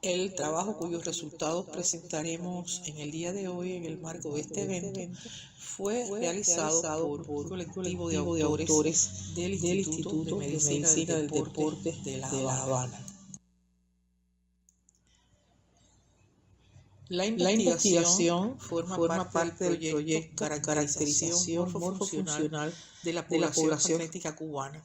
El trabajo cuyos resultados presentaremos en el día de hoy en el marco de este evento fue realizado por un colectivo de autores del Instituto de Medicina del Deporte de La Habana. La investigación forma parte del proyecto Caracterización Morfofuncional de la Población Atlética Cubana,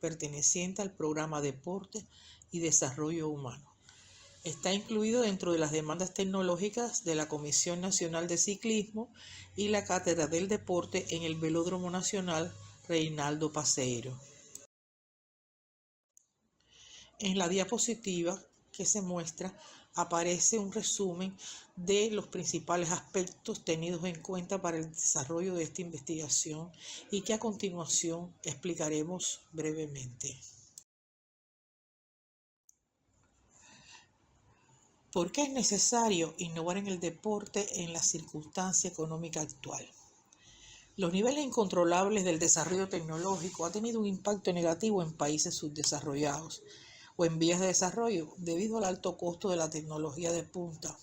perteneciente al programa Deporte y Desarrollo Humano. Está incluido dentro de las demandas tecnológicas de la Comisión Nacional de Ciclismo y la Cátedra del Deporte en el Velódromo Nacional Reinaldo Paceiro. En la diapositiva que se muestra aparece un resumen de los principales aspectos tenidos en cuenta para el desarrollo de esta investigación y que a continuación explicaremos brevemente. ¿Por qué es necesario innovar en el deporte en la circunstancia económica actual? Los niveles incontrolables del desarrollo tecnológico han tenido un impacto negativo en países subdesarrollados o en vías de desarrollo debido al alto costo de la tecnología de punta.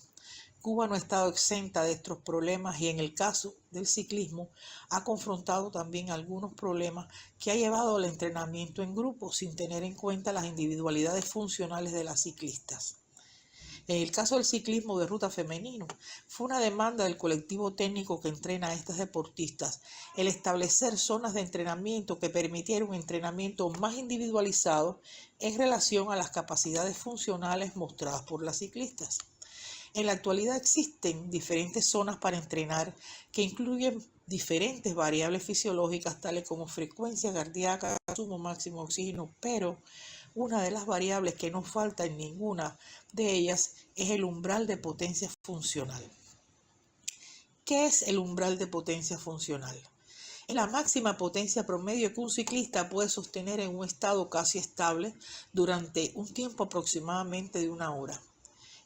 Cuba no ha estado exenta de estos problemas y en el caso del ciclismo ha confrontado también algunos problemas que ha llevado al entrenamiento en grupo sin tener en cuenta las individualidades funcionales de las ciclistas. En el caso del ciclismo de ruta femenino, fue una demanda del colectivo técnico que entrena a estas deportistas el establecer zonas de entrenamiento que permitieran un entrenamiento más individualizado en relación a las capacidades funcionales mostradas por las ciclistas. En la actualidad existen diferentes zonas para entrenar que incluyen diferentes variables fisiológicas tales como frecuencia cardíaca, consumo máximo de oxígeno, pero una de las variables que no falta en ninguna de ellas es el umbral de potencia funcional. ¿Qué es el umbral de potencia funcional? Es la máxima potencia promedio que un ciclista puede sostener en un estado casi estable durante un tiempo aproximadamente de 1 hora.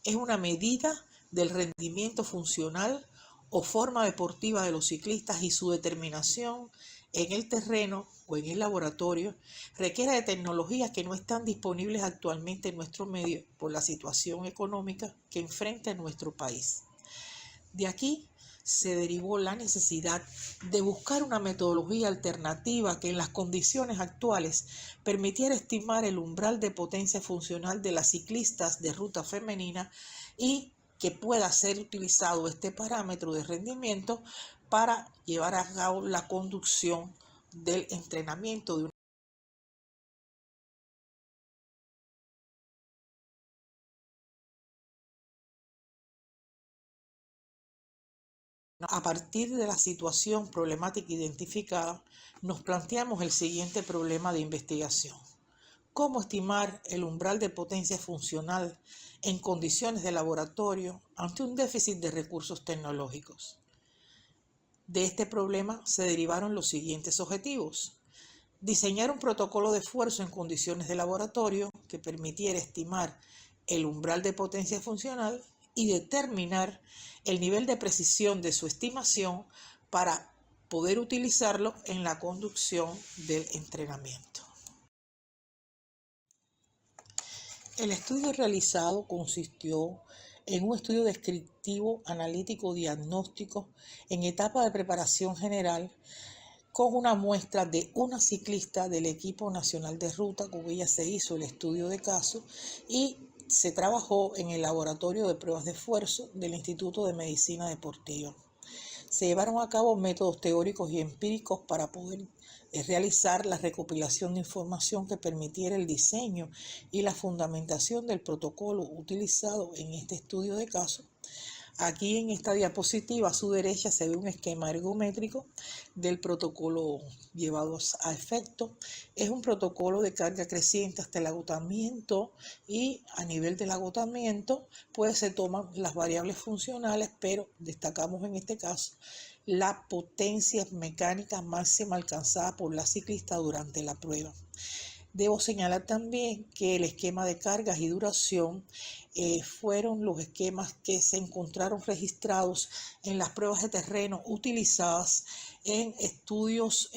Es una medida del rendimiento funcional o forma deportiva de los ciclistas y su determinación en el terreno o en el laboratorio requiere de tecnologías que no están disponibles actualmente en nuestro medio por la situación económica que enfrenta nuestro país. De aquí se derivó la necesidad de buscar una metodología alternativa que en las condiciones actuales permitiera estimar el umbral de potencia funcional de las ciclistas de ruta femenina y que pueda ser utilizado este parámetro de rendimiento para llevar a cabo la conducción del entrenamiento de A partir de la situación problemática identificada, nos planteamos el siguiente problema de investigación. ¿Cómo estimar el umbral de potencia funcional en condiciones de laboratorio ante un déficit de recursos tecnológicos? De este problema se derivaron los siguientes objetivos. Diseñar un protocolo de esfuerzo en condiciones de laboratorio que permitiera estimar el umbral de potencia funcional y determinar el nivel de precisión de su estimación para poder utilizarlo en la conducción del entrenamiento. El estudio realizado consistió en un estudio descriptivo, analítico, diagnóstico en etapa de preparación general con una muestra de una ciclista del equipo nacional de ruta, con ella se hizo el estudio de caso y se trabajó en el laboratorio de pruebas de esfuerzo del Instituto de Medicina Deportiva. Se llevaron a cabo métodos teóricos y empíricos para poder realizar la recopilación de información que permitiera el diseño y la fundamentación del protocolo utilizado en este estudio de caso. Aquí en esta diapositiva a su derecha se ve un esquema ergométrico del protocolo llevado a efecto. Es un protocolo de carga creciente hasta el agotamiento y a nivel del agotamiento pues se toman las variables funcionales, pero destacamos en este caso la potencia mecánica máxima alcanzada por la ciclista durante la prueba. Debo señalar también que el esquema de cargas y duración fueron los esquemas que se encontraron registrados en las pruebas de terreno utilizadas en estudios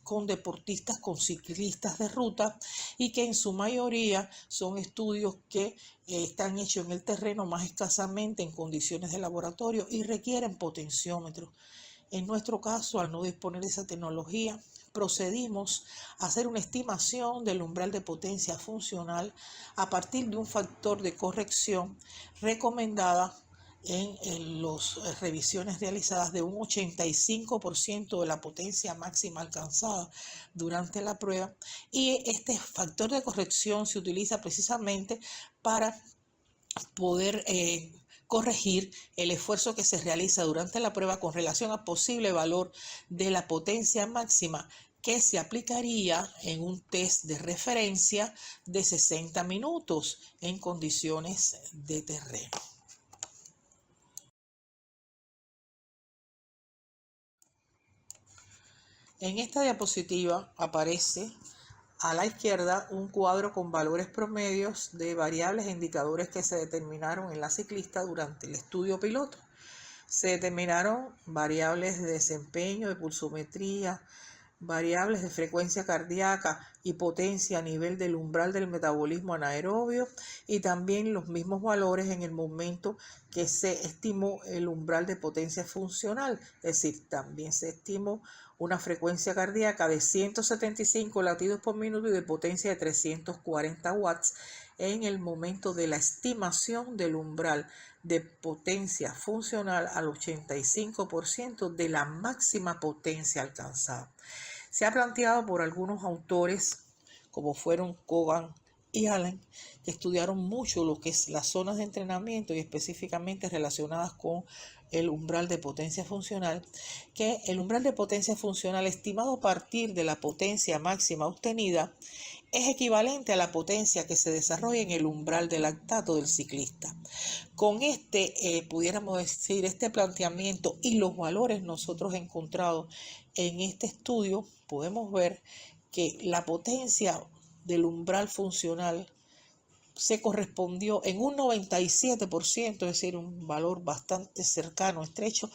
con deportistas, con ciclistas de ruta, y que en su mayoría son estudios que están hechos en el terreno más escasamente en condiciones de laboratorio y requieren potenciómetros. En nuestro caso, al no disponer de esa tecnología, procedimos a hacer una estimación del umbral de potencia funcional a partir de un factor de corrección recomendada en las revisiones realizadas de un 85% de la potencia máxima alcanzada durante la prueba, y este factor de corrección se utiliza precisamente para poder corregir el esfuerzo que se realiza durante la prueba con relación al posible valor de la potencia máxima que se aplicaría en un test de referencia de 60 minutos en condiciones de terreno. En esta diapositiva aparece a la izquierda un cuadro con valores promedios de variables e indicadores que se determinaron en la ciclista durante el estudio piloto. Se determinaron variables de desempeño, de pulsometría, variables de frecuencia cardíaca y potencia a nivel del umbral del metabolismo anaerobio, y también los mismos valores en el momento que se estimó el umbral de potencia funcional. Es decir, también se estimó una frecuencia cardíaca de 175 latidos por minuto y de potencia de 340 watts en el momento de la estimación del umbral de potencia funcional al 85% de la máxima potencia alcanzada. Se ha planteado por algunos autores, como fueron Kogan y Allen, que estudiaron mucho lo que es las zonas de entrenamiento y específicamente relacionadas con el umbral de potencia funcional, que el umbral de potencia funcional estimado a partir de la potencia máxima obtenida es equivalente a la potencia que se desarrolla en el umbral de lactato del ciclista. Con pudiéramos decir, este planteamiento y los valores nosotros encontrados en este estudio, podemos ver que la potencia del umbral funcional se correspondió en un 97%, es decir, un valor bastante cercano, estrecho,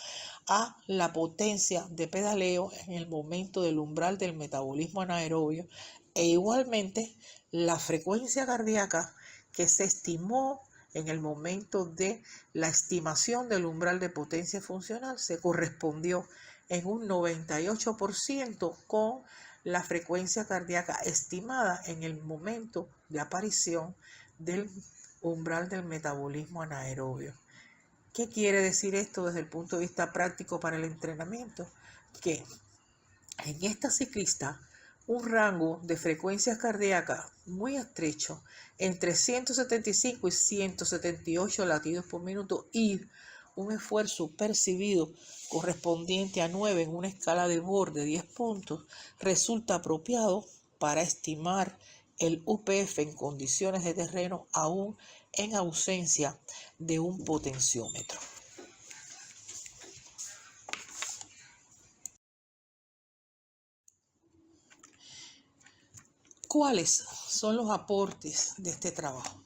a la potencia de pedaleo en el momento del umbral del metabolismo anaerobio, e igualmente la frecuencia cardíaca que se estimó en el momento de la estimación del umbral de potencia funcional se correspondió en un 98% con la frecuencia cardíaca estimada en el momento de aparición del umbral del metabolismo anaerobio. ¿Qué quiere decir esto desde el punto de vista práctico para el entrenamiento? Que en esta ciclista un rango de frecuencias cardíacas muy estrecho, entre 175 y 178 latidos por minuto, y un esfuerzo percibido correspondiente a 9 en una escala de Bohr de 10 puntos, resulta apropiado para estimar el UPF en condiciones de terreno aún en ausencia de un potenciómetro. ¿Cuáles son los aportes de este trabajo?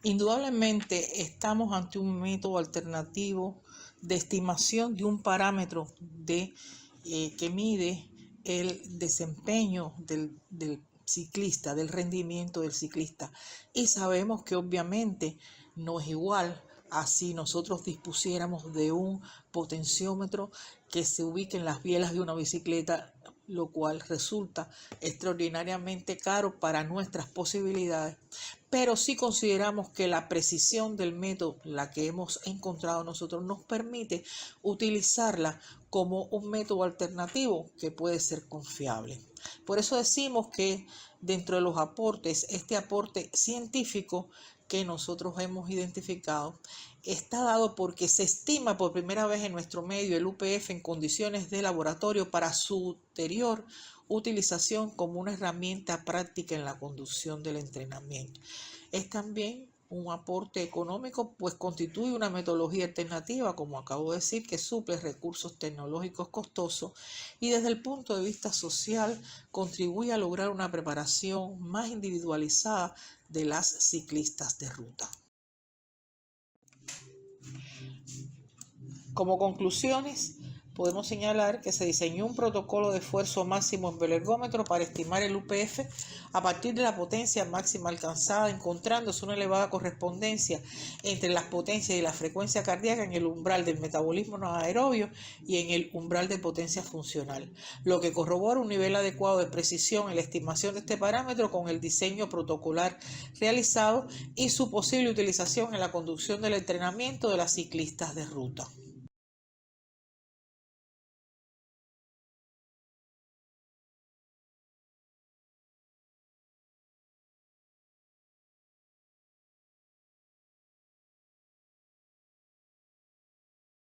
Indudablemente estamos ante un método alternativo de estimación de un parámetro que mide el desempeño del ciclista, del rendimiento del ciclista. Y sabemos que obviamente no es igual a si nosotros dispusiéramos de un potenciómetro que se ubique en las bielas de una bicicleta, lo cual resulta extraordinariamente caro para nuestras posibilidades. Pero sí consideramos que la precisión del método, la que hemos encontrado nosotros, nos permite utilizarla como un método alternativo que puede ser confiable. Por eso decimos que dentro de los aportes, este aporte científico que nosotros hemos identificado está dado porque se estima por primera vez en nuestro medio el UPF en condiciones de laboratorio para su ulterior utilización como una herramienta práctica en la conducción del entrenamiento. Es también un aporte económico, pues constituye una metodología alternativa, como acabo de decir, que suple recursos tecnológicos costosos, y desde el punto de vista social contribuye a lograr una preparación más individualizada de las ciclistas de ruta. Como conclusiones, podemos señalar que se diseñó un protocolo de esfuerzo máximo en velergómetro para estimar el UPF a partir de la potencia máxima alcanzada, encontrándose una elevada correspondencia entre las potencias y la frecuencia cardíaca en el umbral del metabolismo no aerobio y en el umbral de potencia funcional, lo que corrobora un nivel adecuado de precisión en la estimación de este parámetro con el diseño protocolar realizado y su posible utilización en la conducción del entrenamiento de las ciclistas de ruta.